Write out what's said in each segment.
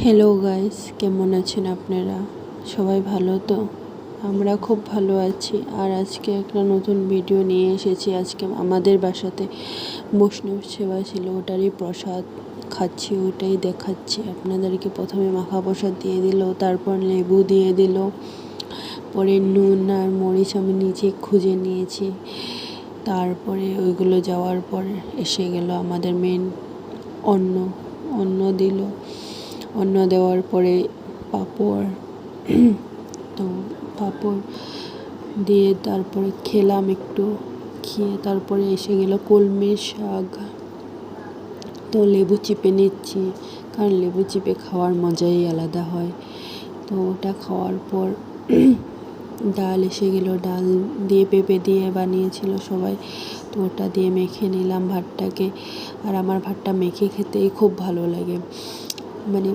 Hello guys, কেমন আছেন আপনারা? সবাই ভালো তো? আমরা খুব ভালো আছি। আর আজকে একটা নতুন ভিডিও নিয়ে এসেছি। আজকে আমাদের বাসাতে বৈষ্ণব সেবা ছিল, ওটারই প্রসাদ খাচ্ছি, ওটাই দেখাচ্ছি আপনাদেরকে। প্রথমে মাখা প্রসাদ দিয়ে দিল, তারপর লেবু দিয়ে দিল, পরে নুন আর মরিচ আমি নিজে খুঁজে নিয়েছি। তারপরে ওইগুলো যাওয়ার পর এসে গেল আমাদের মেন অন্ন। অন্ন দিল, অন্ন দেওয়ার পরে পাঁপড় তো পাঁপড় দিয়ে তারপরে খেলাম একটু। খেয়ে তারপরে এসে গেল কলমির শাক। তো লেবু চিপে নিচ্ছি, কারণ লেবু চিপে খাওয়ার মজাই আলাদা হয়। তো ওটা খাওয়ার পর ডাল এসে গেল, ডাল দিয়ে পেঁপে দিয়ে বানিয়েছিল সবাই। তো ওটা দিয়ে মেখে নিলাম ভাতটাকে। আর আমার ভাতটা মেখে খেতেই খুব ভালো লাগে। মানে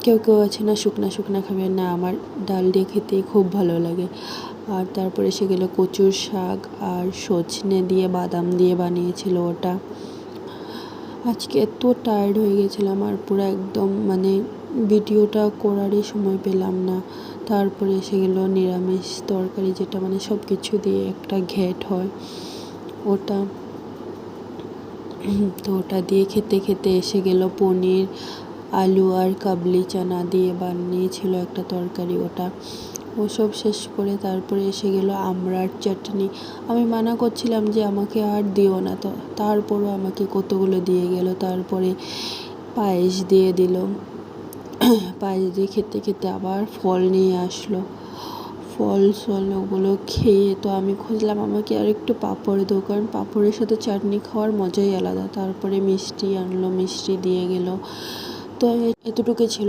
কেউ কেউ আছে না শুকনা শুকনা খাবে না, আমার ডাল দিয়ে খেতেই খুব ভালো লাগে। আর তারপরে এসে গেল কচুর শাক আর সজনে দিয়ে বাদাম দিয়ে বানিয়েছিল ওটা। আজকে এত টায়ার্ড হয়ে গেছিলাম আর পুরো একদম ভিডিওটা করারই সময় পেলাম না। তারপরে এসে গেল নিরামিষ তরকারি, যেটা সব কিছু দিয়ে একটা ঘ্যাট হয় ওটা। তো ওটা দিয়ে খেতে খেতে এসে গেল পনির, আলু আর কাবলি চানা দিয়ে বানিয়েছিল একটা তরকারি ওটা। ওসব শেষ করে তারপরে এসে গেল আমড়ার চাটনি। আমি মানা করছিলাম যে আমাকে আর দিও না, তো তারপরও আমাকে কতগুলো দিয়ে গেল। তারপরে পায়েস দিয়ে দিল, পায়েস দিয়ে খেতে খেতে আবার ফল নিয়ে আসলো। ফল ওগুলো খেয়ে তো আমি খুঁজলাম আমাকে আর একটু পাঁপড় দেবো, কারণ পাঁপড়ের সাথে চাটনি খাওয়ার মজাই আলাদা। তারপরে মিষ্টি আনলো, মিষ্টি দিয়ে গেল। তো এতটুকু ছিল।